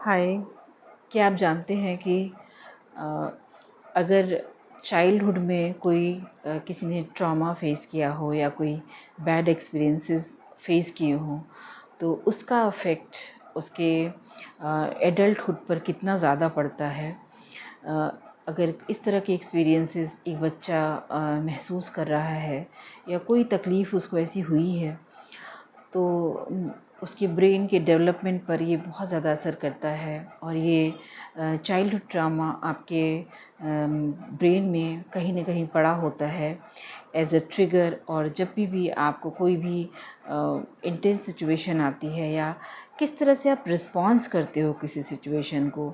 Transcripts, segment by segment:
हाय। क्या आप जानते हैं कि अ, अगर चाइल्डहुड में कोई किसी ने ट्रॉमा फेस किया हो या कोई बैड एक्सपीरियंसेस फेस किए हों तो उसका अफेक्ट उसके एडल्टहुड पर कितना ज़्यादा पड़ता है। अ, अगर इस तरह के एक्सपीरियंसेस एक बच्चा महसूस कर रहा है या कोई तकलीफ़ उसको ऐसी हुई है तो उसके ब्रेन के डेवलपमेंट पर ये बहुत ज़्यादा असर करता है। और ये चाइल्डहुड ट्रामा आपके ब्रेन में कहीं न कहीं पड़ा होता है एज़ अ ट्रिगर। और जब भी आपको कोई भी इंटेंस सिचुएशन आती है या किस तरह से आप रिस्पॉन्स करते हो किसी सिचुएशन को,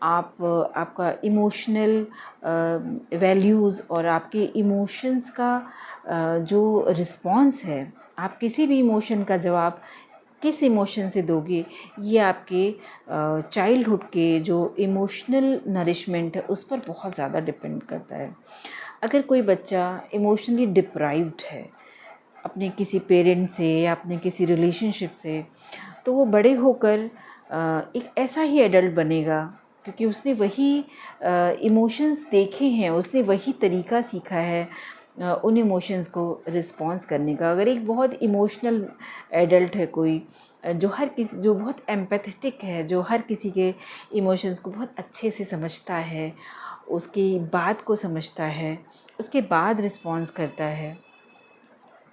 आपका इमोशनल वैल्यूज़ और आपके इमोशंस का जो रिस्पॉन्स है, आप किसी भी इमोशन का जवाब किस इमोशन से दोगे, ये आपके चाइल्डहुड के जो इमोशनल नरिशमेंट है उस पर बहुत ज़्यादा डिपेंड करता है। अगर कोई बच्चा इमोशनली डिप्राइव्ड है अपने किसी पेरेंट से या अपने किसी रिलेशनशिप से, तो वो बड़े होकर एक ऐसा ही एडल्ट बनेगा क्योंकि उसने वही इमोशंस देखे हैं, उसने वही तरीका सीखा है उन इमोशंस को रिस्पॉन्स करने का। अगर एक बहुत इमोशनल एडल्ट है कोई, जो बहुत एम्पैथेटिक है, जो हर किसी के इमोशंस को बहुत अच्छे से समझता है, उसकी बात को समझता है, उसके बाद रिस्पॉन्स करता है,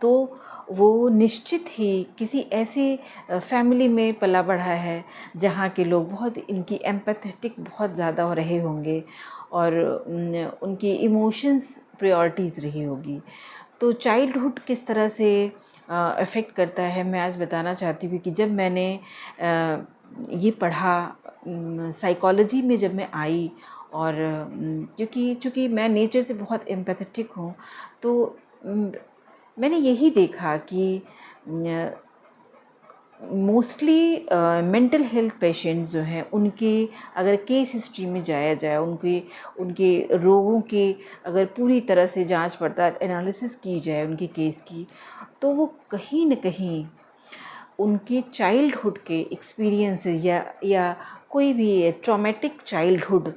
तो वो निश्चित ही किसी ऐसे फैमिली में पला बढ़ा है जहाँ के लोग बहुत इनकी एम्पैथेटिक बहुत ज़्यादा हो रहे होंगे और उनकी इमोशंस प्रायोरिटीज़ रही होगी। तो चाइल्डहुड किस तरह से अफ़ेक्ट करता है, मैं आज बताना चाहती हूँ कि जब मैंने ये पढ़ा साइकोलॉजी में जब मैं आई और क्योंकि चूँकि मैं नेचर से बहुत एम्पैथेटिक हूँ, तो मैंने यही देखा कि मोस्टली मेंटल हेल्थ पेशेंट्स जो हैं उनके अगर केस हिस्ट्री में जाया जाए, उनके उनके रोगों के अगर पूरी तरह से जांच पड़ताल एनालिसिस की जाए उनके केस की, तो वो कहीं न कहीं उनके चाइल्डहुड के एक्सपीरियंस या कोई भी ट्रॉमेटिक चाइल्डहुड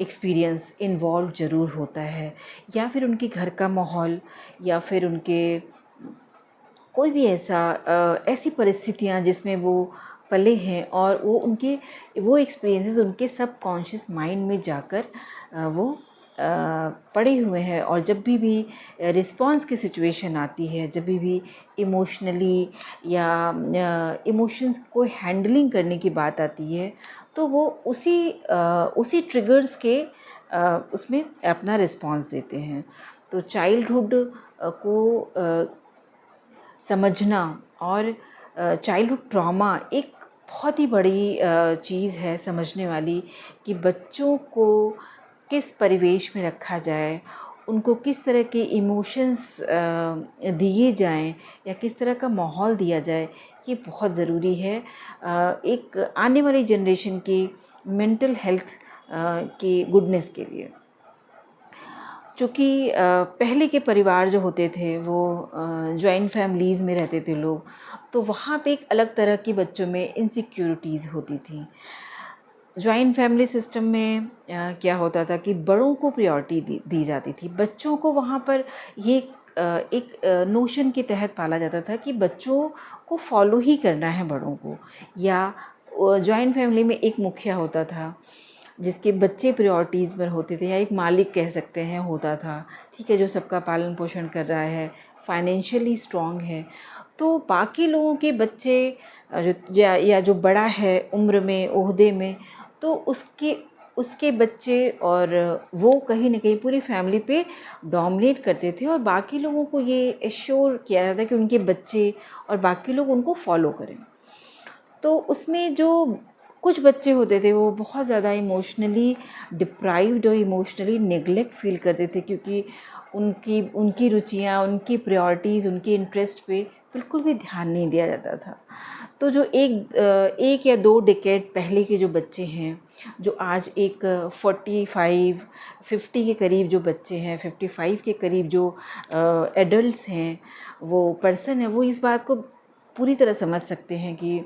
एक्सपीरियंस इन्वॉल्व ज़रूर होता है। या फिर उनके घर का माहौल या फिर उनके कोई भी ऐसी परिस्थितियाँ जिसमें वो पले हैं और वो एक्सपीरियंसेस उनके सबकॉन्शियस माइंड में जाकर वो पड़े हुए हैं। और जब भी रिस्पॉन्स की सिचुएशन आती है, जब भी इमोशनली या इमोशंस को हैंडलिंग करने की बात आती है, तो वो उसी ट्रिगर्स के उसमें अपना रिस्पॉन्स देते हैं। तो चाइल्डहुड को समझना और चाइल्डहुड ट्रॉमा एक बहुत ही बड़ी चीज़ है समझने वाली कि बच्चों को किस परिवेश में रखा जाए, उनको किस तरह के इमोशंस दिए जाएं या किस तरह का माहौल दिया जाए, ये बहुत ज़रूरी है एक आने वाली जनरेशन की मेंटल हेल्थ की गुडनेस के लिए। चूँकि पहले के परिवार जो होते थे वो जॉइंट फैमिलीज़ में रहते थे लोग, तो वहाँ पे एक अलग तरह की बच्चों में इनसिक्योरिटीज़ होती थी। जॉइंट फैमिली सिस्टम में क्या होता था कि बड़ों को प्रायोरिटी दी जाती थी, बच्चों को वहाँ पर ये एक नोशन के तहत पाला जाता था कि बच्चों को फॉलो ही करना है बड़ों को। या जॉइंट फैमिली में एक मुखिया होता था जिसके बच्चे प्रायोरिटीज़ पर होते थे, या एक मालिक कह सकते हैं होता था, ठीक है, जो सबका पालन पोषण कर रहा है, फाइनेंशियली स्ट्रॉन्ग है। तो बाकी लोगों के बच्चे या जो बड़ा है उम्र में, ओहदे में, तो उसके उसके बच्चे और वो कहीं न कहीं पूरी फैमिली पे डोमिनेट करते थे और बाकी लोगों को ये एश्योर किया जाता कि उनके बच्चे और बाकी लोग उनको फॉलो करें। तो उसमें जो कुछ बच्चे होते थे वो बहुत ज़्यादा इमोशनली डिप्राइव्ड और इमोशनली नेग्लेक्ट फ़ील करते थे क्योंकि उनकी उनकी रुचियाँ, उनकी प्रायोरिटीज़, उनके इंटरेस्ट पे बिल्कुल भी ध्यान नहीं दिया जाता था। तो जो एक या 2 डिकेड पहले के जो बच्चे हैं, जो आज एक 45, 50 के करीब जो बच्चे हैं, 55 के करीब जो एडल्ट्स हैं, वो पर्सन है, वो इस बात को पूरी तरह समझ सकते हैं कि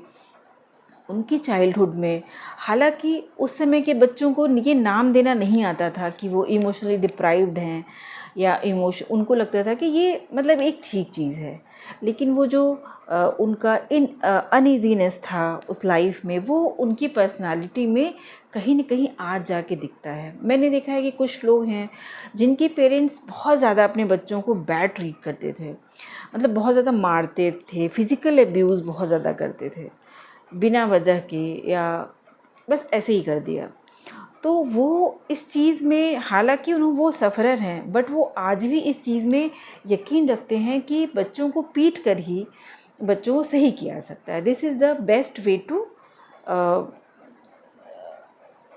उनकी चाइल्डहुड में, हालांकि उस समय के बच्चों को ये नाम देना नहीं आता था कि वो इमोशनली डिप्राइव्ड हैं, या उनको लगता था कि ये मतलब एक ठीक चीज़ है, लेकिन वो जो उनका अनईजीनेस था उस लाइफ में, वो उनकी पर्सनालिटी में कहीं न कहीं आज जाके दिखता है। मैंने देखा है कि कुछ लोग हैं जिनके पेरेंट्स बहुत ज़्यादा अपने बच्चों को बैड ट्रीट करते थे, मतलब बहुत ज़्यादा मारते थे, फिज़िकल अब्यूज़ बहुत ज़्यादा करते थे बिना वजह के, या बस ऐसे ही कर दिया। तो वो इस चीज़ में, हालांकि वो सफ़रर हैं, बट वो आज भी इस चीज़ में यकीन रखते हैं कि बच्चों को पीट कर ही बच्चों को सही किया जा सकता है। This is the best way to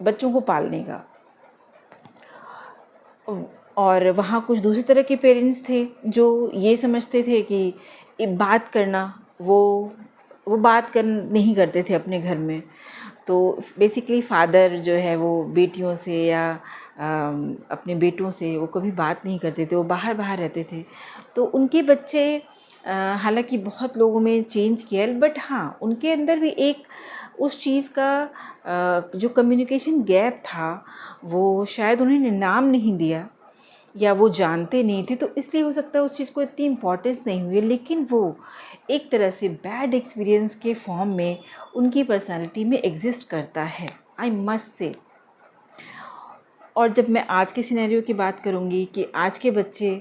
बच्चों को पालने का। और वहाँ कुछ दूसरी तरह के पेरेंट्स थे जो ये समझते थे कि बात करना, वो बात कर नहीं करते थे अपने घर में। तो बेसिकली फ़ादर जो है वो बेटियों से या अपने बेटों से वो कभी बात नहीं करते थे, वो बाहर बाहर रहते थे। तो उनके बच्चे, हालांकि बहुत लोगों में चेंज किया है, बट हाँ, उनके अंदर भी एक उस चीज़ का जो कम्युनिकेशन गैप था, वो शायद उन्होंने नाम नहीं दिया या वो जानते नहीं थे, तो इसलिए हो सकता है उस चीज़ को इतनी इम्पोर्टेंस नहीं हुई, लेकिन वो एक तरह से बैड एक्सपीरियंस के फॉर्म में उनकी पर्सनालिटी में एग्जिस्ट करता है, आई मस्ट से। और जब मैं आज के सिनेरियो की बात करूँगी कि आज के बच्चे,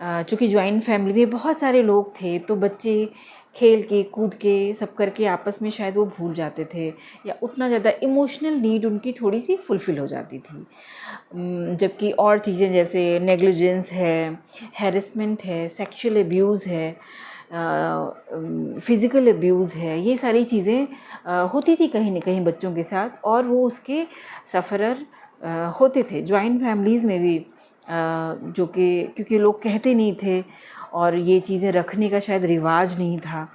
चूँकि जॉइंट फैमिली में बहुत सारे लोग थे, तो बच्चे खेल के कूद के सब करके आपस में शायद वो भूल जाते थे, या उतना ज़्यादा इमोशनल नीड उनकी थोड़ी सी फुलफ़िल हो जाती थी। जबकि और चीज़ें जैसे नेग्लिजेंस है, हैरेसमेंट है, सेक्सुअल अब्यूज़ है, फ़िज़िकल अब्यूज़ है, ये सारी चीज़ें होती थी कहीं न कहीं बच्चों के साथ, और वो उसके सफ़रर होते थे जॉइंट फैमिलीज़ में भी। जो कि क्योंकि लोग कहते नहीं थे और ये चीज़ें रखने का शायद रिवाज नहीं था,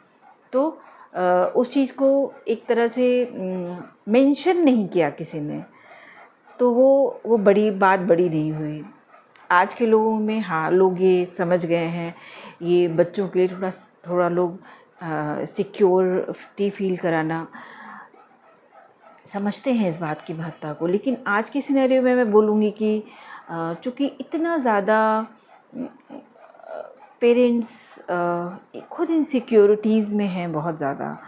तो उस चीज़ को एक तरह से मेंशन नहीं किया किसी ने, तो वो बड़ी बात बड़ी नहीं हुई। आज के लोगों में हाँ, लोग ये समझ गए हैं, ये बच्चों के लिए थोड़ा लोग सिक्योरिटी फ़ील कराना समझते हैं इस बात की महत्ता को। लेकिन आज की सिनेरियो में मैं बोलूँगी कि चूँकि इतना ज़्यादा पेरेंट्स खुद इनसिक्योरिटीज़ में हैं, बहुत ज़्यादा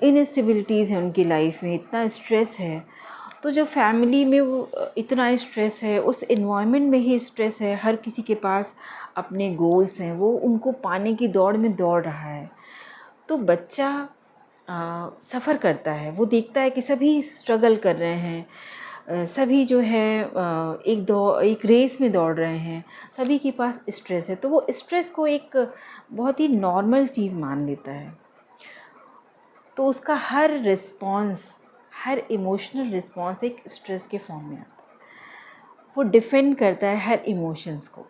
इनस्टेबिलिटीज़ हैं उनकी लाइफ में, इतना स्ट्रेस है, तो जो फैमिली में वो इतना स्ट्रेस है, उस एनवायरनमेंट में ही स्ट्रेस है, हर किसी के पास अपने गोल्स हैं, वो उनको पाने की दौड़ में दौड़ रहा है, तो बच्चा सफ़र करता है। वो देखता है कि सभी स्ट्रगल कर रहे हैं, सभी जो है एक रेस में दौड़ रहे हैं, सभी के पास स्ट्रेस है, तो वो स्ट्रेस को एक बहुत ही नॉर्मल चीज़ मान लेता है। तो उसका हर रिस्पॉन्स, हर इमोशनल रिस्पॉन्स एक स्ट्रेस के फॉर्म में आता है। वो डिफेंड करता है हर इमोशंस को।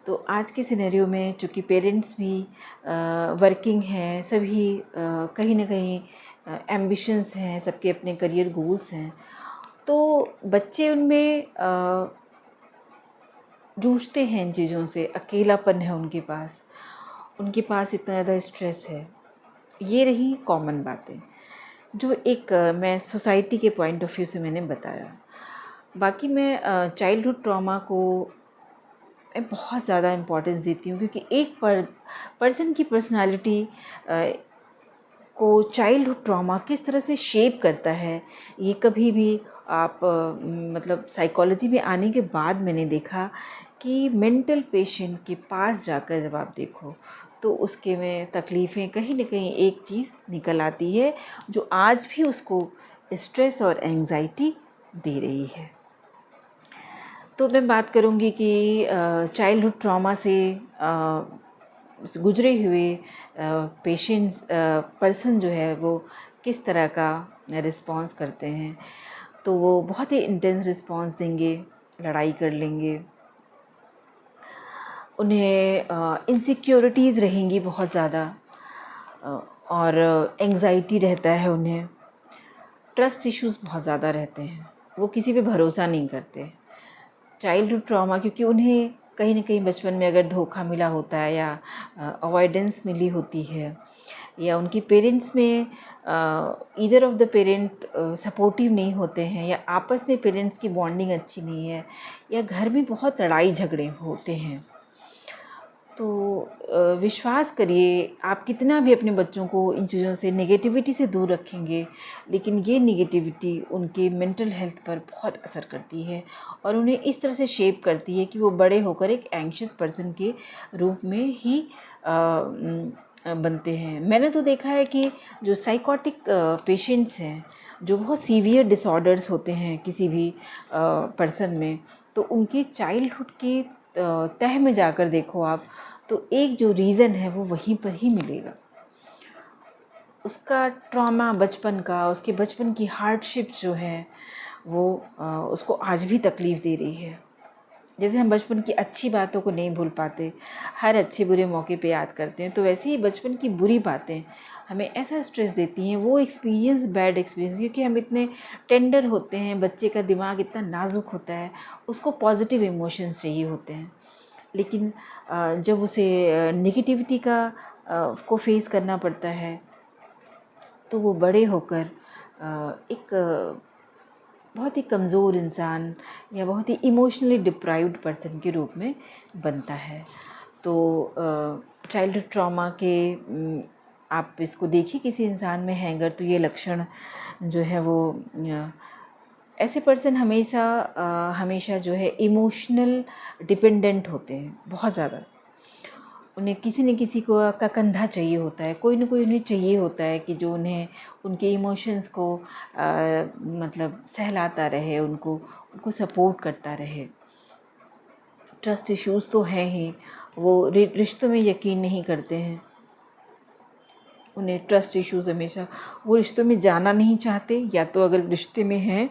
तो आज के सिनेरियो में चूँकि पेरेंट्स भी वर्किंग हैं, सभी कहीं न कहीं एम्बिशंस हैं, सबके अपने करियर गोल्स हैं, तो बच्चे उनमें जूझते हैं इन चीज़ों से, अकेलापन है उनके पास इतना ज़्यादा स्ट्रेस है। ये रही कॉमन बातें जो एक मैं सोसाइटी के पॉइंट ऑफ व्यू से मैंने बताया। बाकी मैं चाइल्डहुड ट्रॉमा को मैं बहुत ज़्यादा इम्पोर्टेंस देती हूँ, क्योंकि एक पर्सन की पर्सनालिटी को चाइल्डहुड ट्रॉमा किस तरह से शेप करता है, ये कभी भी आप मतलब साइकोलॉजी में आने के बाद मैंने देखा कि मेंटल पेशेंट के पास जाकर जब आप देखो, तो उसके में तकलीफ़ें कहीं न कहीं एक चीज़ निकल आती है जो आज भी उसको स्ट्रेस और एंग्ज़ायटी दे रही है। तो मैं बात करूँगी कि चाइल्डहुड ट्रॉमा से गुजरे हुए पेशेंट्स पर्सन जो है वो किस तरह का रिस्पॉन्स करते हैं, तो वो बहुत ही इंटेंस रिस्पॉन्स देंगे, लड़ाई कर लेंगे, उन्हें इनसिक्योरिटीज़ रहेंगी बहुत ज़्यादा, और एंग्ज़ायटी रहता है उन्हें, ट्रस्ट इश्यूज़ बहुत ज़्यादा रहते हैं, वो किसी पे भरोसा नहीं करते। चाइल्डहुड ट्रॉमा क्योंकि उन्हें कहीं न कहीं बचपन में अगर धोखा मिला होता है या अवॉइडेंस मिली होती है, या उनके पेरेंट्स में either of the parent supportive नहीं होते हैं, या आपस में पेरेंट्स की बॉन्डिंग अच्छी नहीं है, या घर में बहुत लड़ाई झगड़े होते हैं, तो विश्वास करिए, आप कितना भी अपने बच्चों को इन चीज़ों से, नेगेटिविटी से दूर रखेंगे, लेकिन ये नेगेटिविटी उनके मेंटल हेल्थ पर बहुत असर करती है और उन्हें इस तरह से शेप करती है कि वो बड़े होकर एक एंग्शियस पर्सन के रूप में ही बनते हैं। मैंने तो देखा है कि जो साइकोटिक पेशेंट्स हैं, जो बहुत सीवियर डिसऑर्डर्स होते हैं किसी भी पर्सन में, तो उनके चाइल्डहुड की तह में जाकर देखो आप, तो एक जो रीज़न है वो वहीं पर ही मिलेगा। उसका ट्रॉमा बचपन का, उसके बचपन की हार्डशिप जो है वो उसको आज भी तकलीफ़ दे रही है। जैसे हम बचपन की अच्छी बातों को नहीं भूल पाते, हर अच्छे बुरे मौके पे याद करते हैं, तो वैसे ही बचपन की बुरी बातें हमें ऐसा स्ट्रेस देती हैं, वो एक्सपीरियंस, बैड एक्सपीरियंस, क्योंकि हम इतने टेंडर होते हैं, बच्चे का दिमाग इतना नाजुक होता है, उसको पॉजिटिव इमोशंस चाहिए होते हैं। लेकिन जब उसे नेगेटिविटी को फेस करना पड़ता है, तो वो बड़े होकर एक बहुत ही कमज़ोर इंसान या बहुत ही इमोशनली डिप्राइव्ड पर्सन के रूप में बनता है। तो चाइल्डहुड ट्रॉमा के आप इसको देखिए किसी इंसान में है अगर, तो ये लक्षण जो है वो ऐसे पर्सन हमेशा जो है इमोशनल डिपेंडेंट होते हैं बहुत ज़्यादा। उन्हें किसी न किसी को का कंधा चाहिए होता है, कोई न कोई उन्हें चाहिए होता है कि जो उन्हें उनके इमोशंस को मतलब सहलाता रहे, उनको सपोर्ट करता रहे। ट्रस्ट इश्यूज़ तो हैं ही, वो रिश्तों में यकीन नहीं करते हैं, उन्हें ट्रस्ट इश्यूज़ हमेशा, वो रिश्तों में जाना नहीं चाहते, या तो अगर रिश्ते में हैं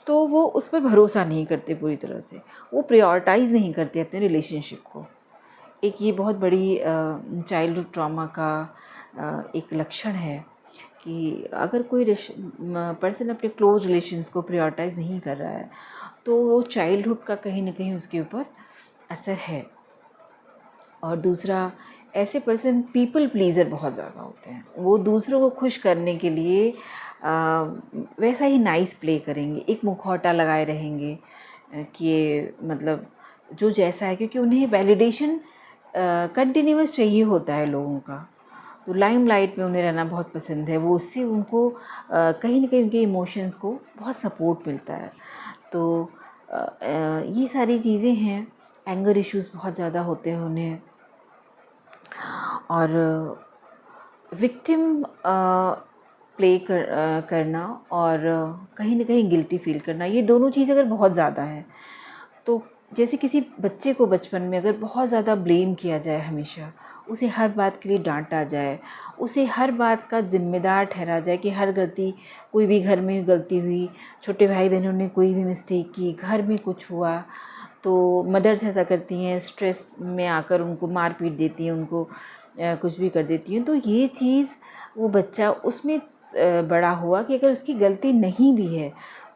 तो वो उस पर भरोसा नहीं करते पूरी तरह से, वो प्रायोरिटाइज़ नहीं करते अपने रिलेशनशिप को। एक ये बहुत बड़ी चाइल्डहुड ट्रॉमा का एक लक्षण है कि अगर कोई पर्सन अपने क्लोज रिलेशंस को प्रायोरिटाइज़ नहीं कर रहा है, तो वो चाइल्डहुड का कहीं ना कहीं उसके ऊपर असर है। और दूसरा, ऐसे पर्सन पीपल प्लीज़र बहुत ज़्यादा होते हैं, वो दूसरों को खुश करने के लिए वैसा ही नाइस प्ले करेंगे, एक मुखौटा लगाए रहेंगे कि मतलब जो जैसा है, क्योंकि उन्हें वैलिडेशन कंटिन्यूअस चाहिए होता है लोगों का, तो लाइमलाइट में उन्हें रहना बहुत पसंद है, वो उससे उनको कहीं ना कहीं उनके इमोशंस को बहुत सपोर्ट मिलता है। तो ये सारी चीज़ें हैं, एंगर इश्यूज़ बहुत ज़्यादा होते हैं उन्हें, और विक्टिम प्ले करना और कहीं ना कहीं गिल्टी फील करना, ये दोनों चीज़ अगर बहुत ज़्यादा है, तो जैसे किसी बच्चे को बचपन में अगर बहुत ज़्यादा ब्लेम किया जाए, हमेशा उसे हर बात के लिए डांटा जाए, उसे हर बात का ज़िम्मेदार ठहरा जाए कि हर गलती, कोई भी घर में गलती हुई, छोटे भाई बहनों ने कोई भी मिस्टेक की, घर में कुछ हुआ तो मदर्स ऐसा करती हैं, स्ट्रेस में आकर उनको मार पीट देती हैं, उनको कुछ भी कर देती हैं। तो ये चीज़ वो बच्चा उसमें बड़ा हुआ कि अगर उसकी गलती नहीं भी है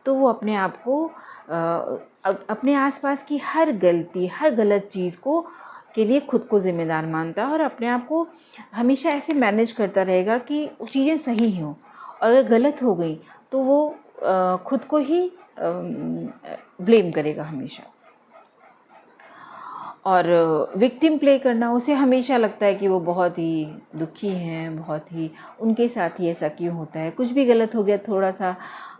तो वो अपने आप को अपने आसपास की हर गलती, हर गलत चीज़ को के लिए खुद को ज़िम्मेदार मानता है और अपने आप को हमेशा ऐसे मैनेज करता रहेगा कि चीज़ें सही हों, और अगर गलत हो गई तो वो खुद को ही ब्लेम करेगा हमेशा। और विक्टिम प्ले करना, उसे हमेशा लगता है कि वो बहुत ही दुखी हैं, बहुत ही उनके साथ ही ऐसा क्यों होता है, कुछ भी गलत हो गया थोड़ा सा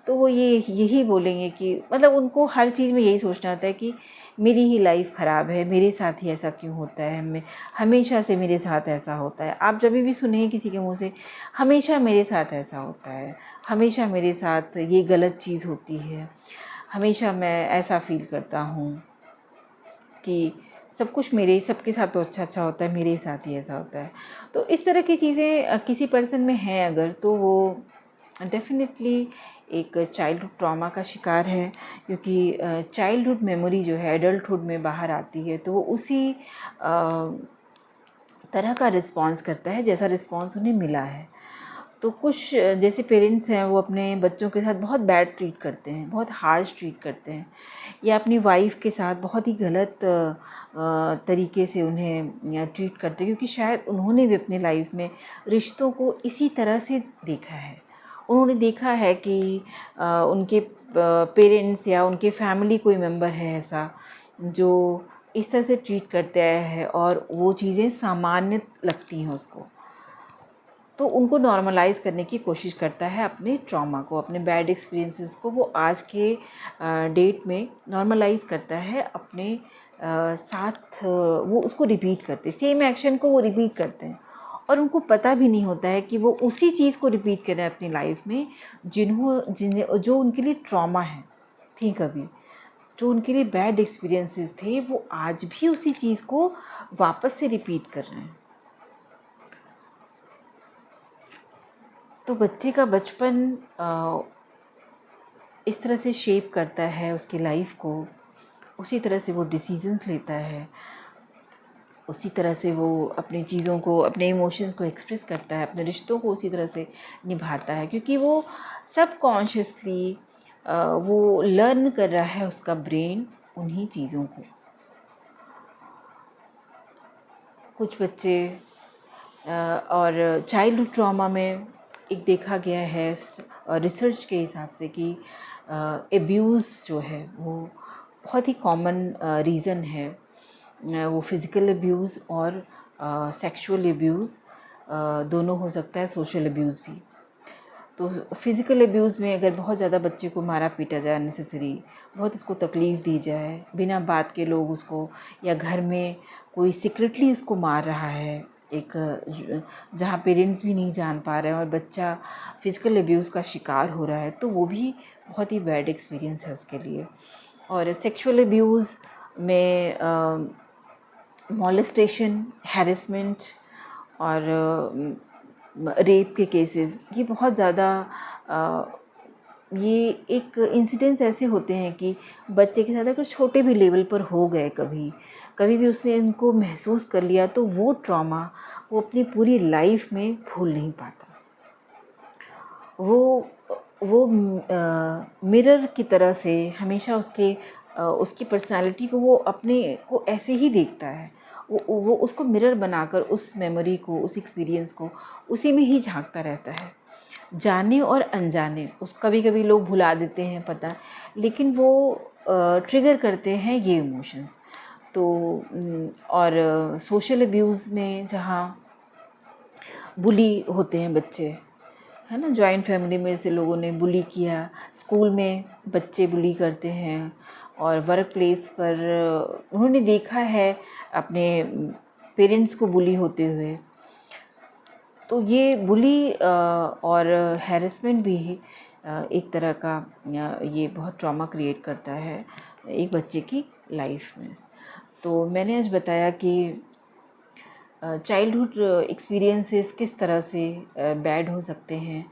तो वो यही बोलेंगे कि मतलब उनको हर चीज़ में यही सोचना होता है कि मेरी ही लाइफ ख़राब है, मेरे साथ ही ऐसा क्यों होता है, मैं हमेशा से मेरे साथ ऐसा होता है। आप जब भी सुने किसी के मुँह से हमेशा मेरे साथ ऐसा होता है, हमेशा मेरे साथ ये गलत चीज़ होती है, हमेशा मैं ऐसा फ़ील करता हूँ कि सब कुछ सबके साथ तो अच्छा होता है, मेरे साथ ही ऐसा होता है। तो इस तरह की चीज़ें किसी पर्सन में हैं अगर, तो वो डेफ़िनेटली एक चाइल्डहुड ट्रॉमा का शिकार है, क्योंकि चाइल्डहुड मेमोरी जो है एडल्टहुड में बाहर आती है, तो वो उसी तरह का रिस्पॉन्स करता है जैसा रिस्पॉन्स उन्हें मिला है। तो कुछ जैसे पेरेंट्स हैं वो अपने बच्चों के साथ बहुत बैड ट्रीट करते हैं, बहुत हार्श ट्रीट करते हैं, या अपनी वाइफ के साथ बहुत ही गलत तरीके से उन्हें ट्रीट करते हैं, क्योंकि शायद उन्होंने भी अपनी लाइफ में रिश्तों को इसी तरह से देखा है। उन्होंने देखा है कि उनके पेरेंट्स या उनके फैमिली कोई मेम्बर है ऐसा जो इस तरह से ट्रीट करते आया है और वो चीज़ें सामान्य लगती हैं उसको, तो उनको नॉर्मलाइज़ करने की कोशिश करता है अपने ट्रॉमा को, अपने बैड एक्सपीरियंसेस को वो आज के डेट में नॉर्मलाइज़ करता है अपने साथ। वो उसको रिपीट करते हैं, सेम एक्शन को वो रिपीट करते हैं, और उनको पता भी नहीं होता है कि वो उसी चीज़ को रिपीट कर रहे हैं अपनी लाइफ में जिन्हें जो उनके लिए ट्रॉमा है थी कभी, जो उनके लिए बैड एक्सपीरियंसेस थे, वो आज भी उसी चीज़ को वापस से रिपीट कर रहे हैं। तो बच्चे का बचपन इस तरह से शेप करता है उसकी लाइफ को, उसी तरह से वो डिसीजंस लेता है, उसी तरह से वो अपनी चीज़ों को, अपने इमोशंस को एक्सप्रेस करता है, अपने रिश्तों को उसी तरह से निभाता है, क्योंकि वो सबकॉन्शियसली वो लर्न कर रहा है, उसका ब्रेन उन्हीं चीज़ों को। कुछ बच्चे और चाइल्डहुड ट्रॉमा में एक देखा गया है रिसर्च के हिसाब से कि एब्यूज़ जो है वो बहुत ही कॉमन रीज़न है। वो फिज़िकल एब्यूज़ और सेक्सुअल एब्यूज़ दोनों हो सकता है, सोशल एब्यूज़ भी। तो फिज़िकल एब्यूज़ में अगर बहुत ज़्यादा बच्चे को मारा पीटा जाए अननेसेसरी, बहुत उसको तकलीफ़ दी जाए, बिना बात के लोग उसको, या घर में कोई सीक्रेटली उसको मार रहा है, एक जहाँ पेरेंट्स भी नहीं जान पा रहे हैं और बच्चा फ़िज़िकल एब्यूज़ का शिकार हो रहा है, तो वो भी बहुत ही बैड एक्सपीरियंस है उसके लिए। और सेक्सुअल एब्यूज़ में मॉलेस्टेशन, हैरेसमेंट और रेप के केसेस, ये बहुत ज़्यादा ये एक इंसिडेंट्स ऐसे होते हैं कि बच्चे के साथ अगर छोटे भी लेवल पर हो गए, कभी कभी भी उसने इनको महसूस कर लिया, तो वो ट्रॉमा वो अपनी पूरी लाइफ में भूल नहीं पाता। वो मिरर की तरह से हमेशा उसकी पर्सनालिटी को वो अपने को ऐसे ही देखता है। वो उसको मिरर बनाकर उस मेमोरी को, उस एक्सपीरियंस को उसी में ही झांकता रहता है, जाने और अनजाने। कभी कभी लोग भुला देते हैं पता, लेकिन वो ट्रिगर करते हैं ये इमोशंस। तो और सोशल अब्यूज़ में जहाँ बुली होते हैं बच्चे, है ना, जॉइंट फैमिली में से लोगों ने बुली किया, स्कूल में बच्चे बुली करते हैं, और वर्क प्लेस पर उन्होंने देखा है अपने पेरेंट्स को बुली होते हुए। तो ये बुली और हैरेसमेंट भी एक तरह का ये बहुत ट्रॉमा क्रिएट करता है एक बच्चे की लाइफ में। तो मैंने आज बताया कि चाइल्डहुड एक्सपीरियंसेस किस तरह से बैड हो सकते हैं।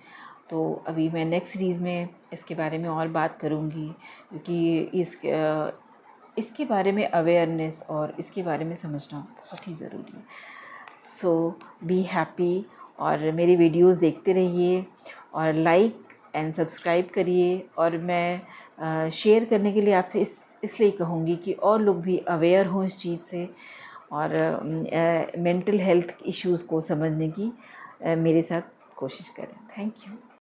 तो अभी मैं नेक्स्ट सीरीज़ में इसके बारे में और बात करूँगी, क्योंकि इसके बारे में अवेयरनेस और इसके बारे में समझना बहुत ही ज़रूरी है। सो बी हैप्पी, और मेरी वीडियोस देखते रहिए, और लाइक एंड सब्सक्राइब करिए। और मैं शेयर करने के लिए आपसे इसलिए कहूँगी कि और लोग भी अवेयर हों इस चीज़ से, और मेंटल हेल्थ इश्यूज़ को समझने की मेरे साथ कोशिश करें। Thank you.